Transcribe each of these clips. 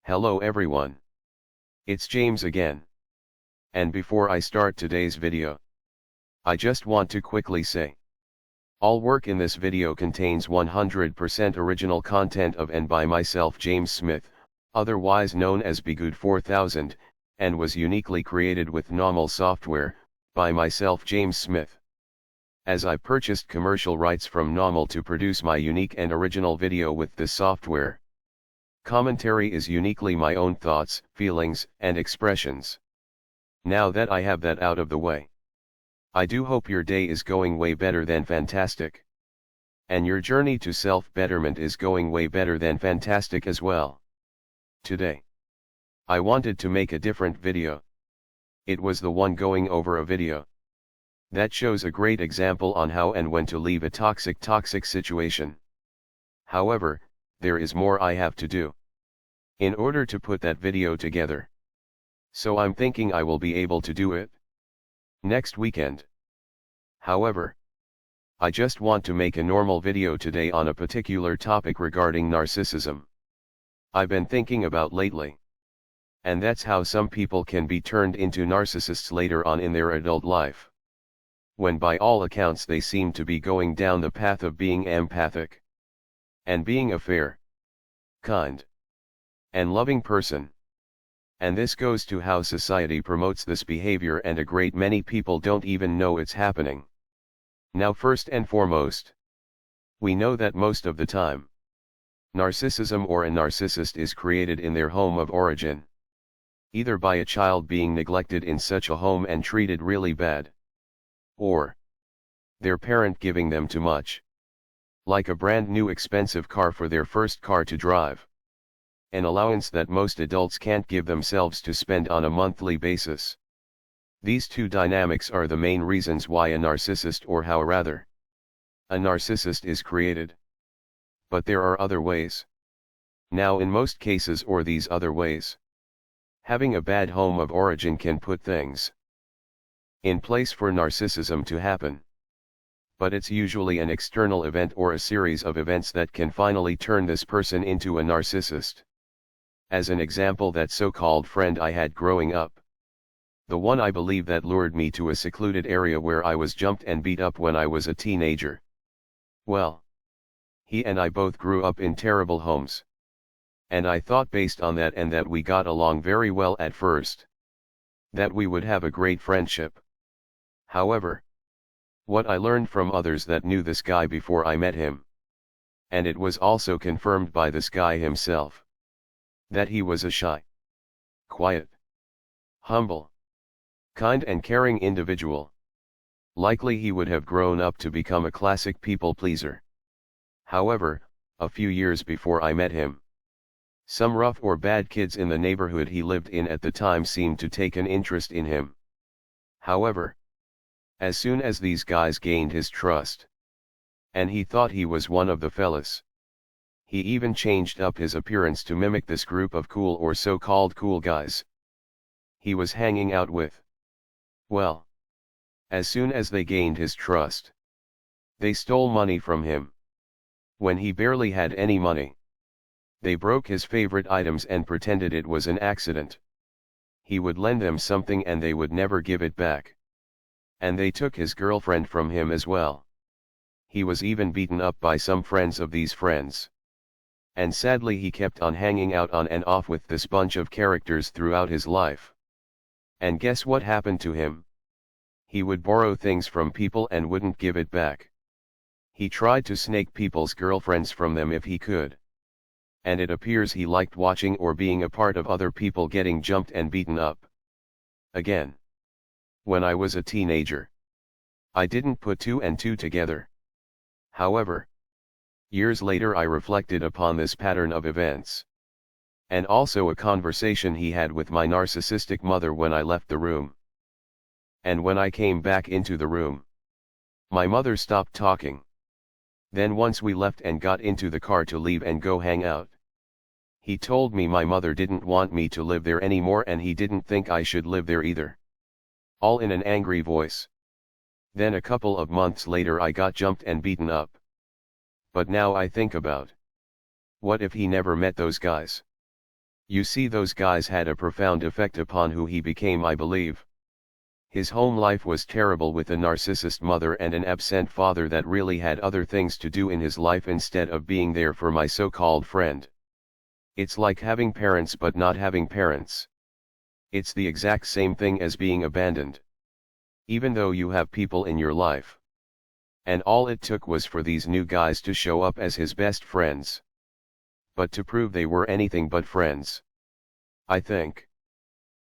Hello everyone. It's James again. And before I start today's video, I just want to quickly say, all work in this video contains 100% original content of and by myself James Smith, otherwise known as Bgood 4000, and was uniquely created with NAWMAL software, by myself James Smith. As I purchased commercial rights from NAWMAL to produce my unique and original video with this software. Commentary is uniquely my own thoughts, feelings, and expressions. Now that I have that out of the way, I do hope your day is going way better than fantastic. And your journey to self-betterment is going way better than fantastic as well. Today, I wanted to make a different video. It was the one going over a video that shows a great example on how and when to leave a toxic situation. However, there is more I have to do in order to put that video together. So I'm thinking I will be able to do it next weekend. However, I just want to make a normal video today on a particular topic regarding narcissism. I've been thinking about lately. And that's how some people can be turned into narcissists later on in their adult life, when by all accounts they seem to be going down the path of being empathic and being a fair, kind, and loving person. And this goes to how society promotes this behavior, and a great many people don't even know it's happening. Now, first and foremost, we know that most of the time, narcissism or a narcissist is created in their home of origin, either by a child being neglected in such a home and treated really bad, or their parent giving them too much, like a brand new expensive car for their first car to drive, an allowance that most adults can't give themselves to spend on a monthly basis. These two dynamics are the main reasons why a narcissist, or how rather, a narcissist is created. But there are other ways. Now, in most cases, or these other ways, having a bad home of origin can put things in place for narcissism to happen. But it's usually an external event or a series of events that can finally turn this person into a narcissist. As an example, that so-called friend I had growing up, the one I believe that lured me to a secluded area where I was jumped and beat up when I was a teenager. Well, he and I both grew up in terrible homes. And I thought, based on that and that we got along very well at first, that we would have a great friendship. However, what I learned from others that knew this guy before I met him, and it was also confirmed by this guy himself, that he was a shy, quiet, humble, kind and caring individual. Likely he would have grown up to become a classic people pleaser. However, a few years before I met him, some rough or bad kids in the neighborhood he lived in at the time seemed to take an interest in him. However, as soon as these guys gained his trust, and he thought he was one of the fellas, he even changed up his appearance to mimic this group of cool or so-called cool guys he was hanging out with. Well, as soon as they gained his trust, they stole money from him. When he barely had any money, they broke his favorite items and pretended it was an accident. He would lend them something and they would never give it back. And they took his girlfriend from him as well. He was even beaten up by some friends of these friends. And sadly, he kept on hanging out on and off with this bunch of characters throughout his life. And guess what happened to him? He would borrow things from people and wouldn't give it back. He tried to snake people's girlfriends from them if he could. And it appears he liked watching or being a part of other people getting jumped and beaten up. Again, when I was a teenager, I didn't put two and two together. However, years later I reflected upon this pattern of events, and also a conversation he had with my narcissistic mother when I left the room. And when I came back into the room, my mother stopped talking. Then once we left and got into the car to leave and go hang out, he told me my mother didn't want me to live there anymore and he didn't think I should live there either. All in an angry voice. Then a couple of months later I got jumped and beaten up. But now I think about, what if he never met those guys? You see, those guys had a profound effect upon who he became, I believe. His home life was terrible, with a narcissist mother and an absent father that really had other things to do in his life instead of being there for my so-called friend. It's like having parents but not having parents. It's the exact same thing as being abandoned. Even though you have people in your life. And all it took was for these new guys to show up as his best friends. But to prove they were anything but friends. I think.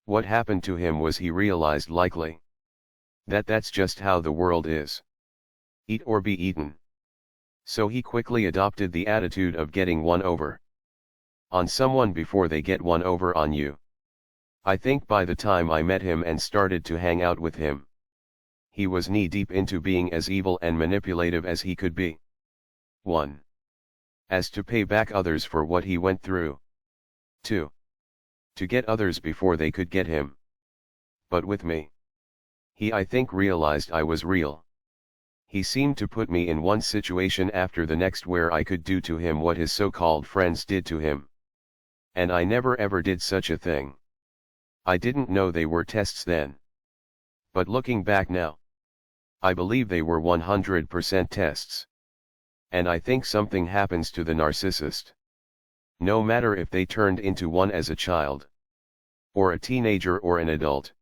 What happened to him was he realized, likely, that that's just how the world is. Eat or be eaten. So he quickly adopted the attitude of getting one over on someone before they get one over on you. I think by the time I met him and started to hang out with him, he was knee-deep into being as evil and manipulative as he could be. 1. As to pay back others for what he went through. 2. To get others before they could get him. But with me, he, I think, realized I was real. He seemed to put me in one situation after the next where I could do to him what his so-called friends did to him. And I never ever did such a thing. I didn't know they were tests then. But looking back now, I believe they were 100% tests. And I think something happens to the narcissist. No matter if they turned into one as a child, or a teenager or an adult.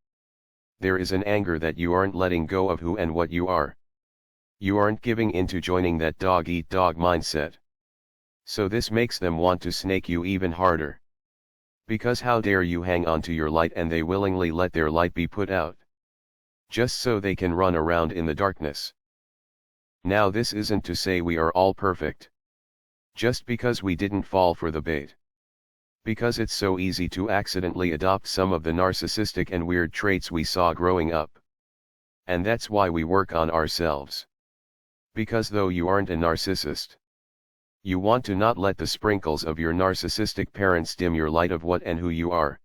There is an anger that you aren't letting go of who and what you are. You aren't giving into joining that dog-eat-dog mindset. So this makes them want to snake you even harder. Because how dare you hang on to your light and they willingly let their light be put out. Just so they can run around in the darkness. Now this isn't to say we are all perfect. Just because we didn't fall for the bait. Because it's so easy to accidentally adopt some of the narcissistic and weird traits we saw growing up. And that's why we work on ourselves. Because though you aren't a narcissist, you want to not let the sprinkles of your narcissistic parents dim your light of what and who you are.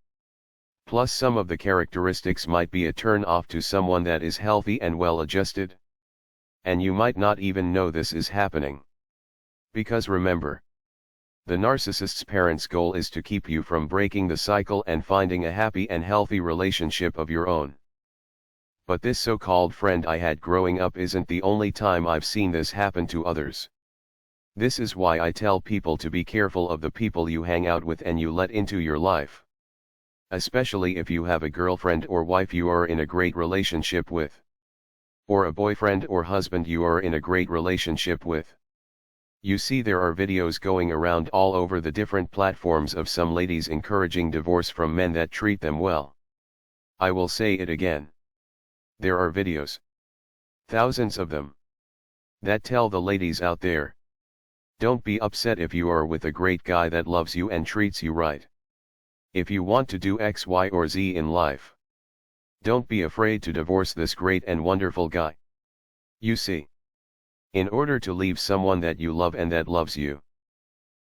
Plus some of the characteristics might be a turn off to someone that is healthy and well adjusted. And you might not even know this is happening. Because remember, the narcissist's parents' goal is to keep you from breaking the cycle and finding a happy and healthy relationship of your own. But this so-called friend I had growing up isn't the only time I've seen this happen to others. This is why I tell people to be careful of the people you hang out with and you let into your life. Especially if you have a girlfriend or wife you are in a great relationship with. Or a boyfriend or husband you are in a great relationship with. You see, there are videos going around all over the different platforms of some ladies encouraging divorce from men that treat them well. I will say it again. There are videos. Thousands of them. That tell the ladies out there. Don't be upset if you are with a great guy that loves you and treats you right. If you want to do X, Y, or Z in life, don't be afraid to divorce this great and wonderful guy. You see, in order to leave someone that you love and that loves you,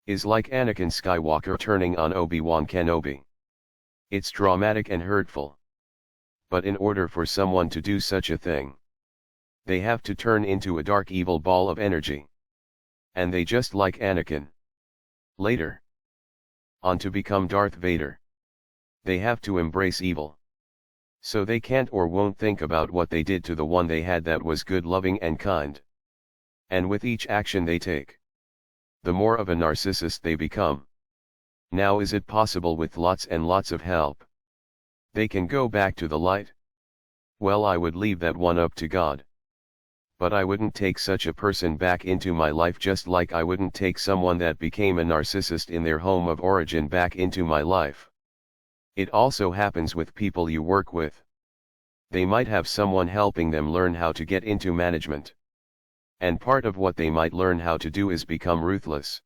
is like Anakin Skywalker turning on Obi-Wan Kenobi. It's dramatic and hurtful. But in order for someone to do such a thing, they have to turn into a dark evil ball of energy. And they just like Anakin. Later on to become Darth Vader. They have to embrace evil. So they can't or won't think about what they did to the one they had that was good, loving and kind. And with each action they take, the more of a narcissist they become. Now is it possible with lots and lots of help? They can go back to the light? Well, I would leave that one up to God. But I wouldn't take such a person back into my life, just like I wouldn't take someone that became a narcissist in their home of origin back into my life. It also happens with people you work with. They might have someone helping them learn how to get into management. And part of what they might learn how to do is become ruthless.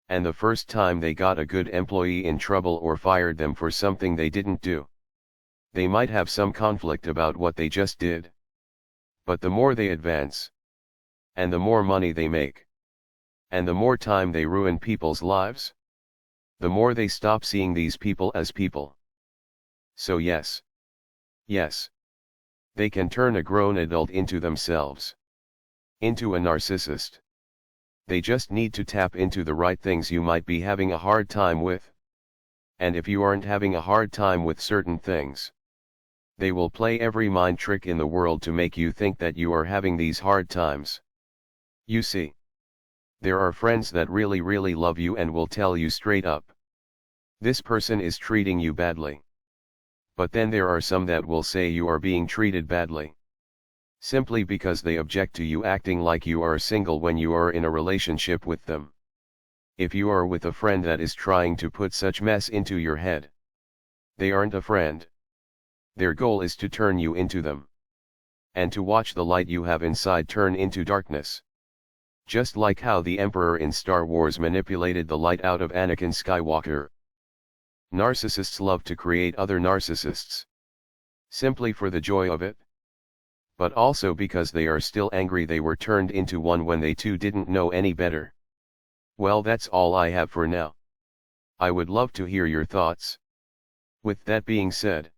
And the first time they got a good employee in trouble or fired them for something they didn't do, they might have some conflict about what they just did. But the more they advance, and the more money they make, and the more time they ruin people's lives, the more they stop seeing these people as people. So yes, they can turn a grown adult into themselves. Into a narcissist. They just need to tap into the right things you might be having a hard time with. And if you aren't having a hard time with certain things, they will play every mind trick in the world to make you think that you are having these hard times. You see, there are friends that really love you and will tell you straight up, this person is treating you badly. But then there are some that will say you are being treated badly, simply because they object to you acting like you are single when you are in a relationship with them. If you are with a friend that is trying to put such mess into your head, they aren't a friend. Their goal is to turn you into them, and to watch the light you have inside turn into darkness. Just like how the Emperor in Star Wars manipulated the light out of Anakin Skywalker. Narcissists love to create other narcissists, simply for the joy of it, but also because they are still angry they were turned into one when they too didn't know any better. Well, that's all I have for now. I would love to hear your thoughts. With that being said,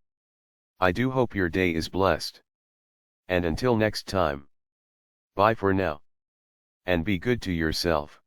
I do hope your day is blessed. And until next time, bye for now. And be good to yourself.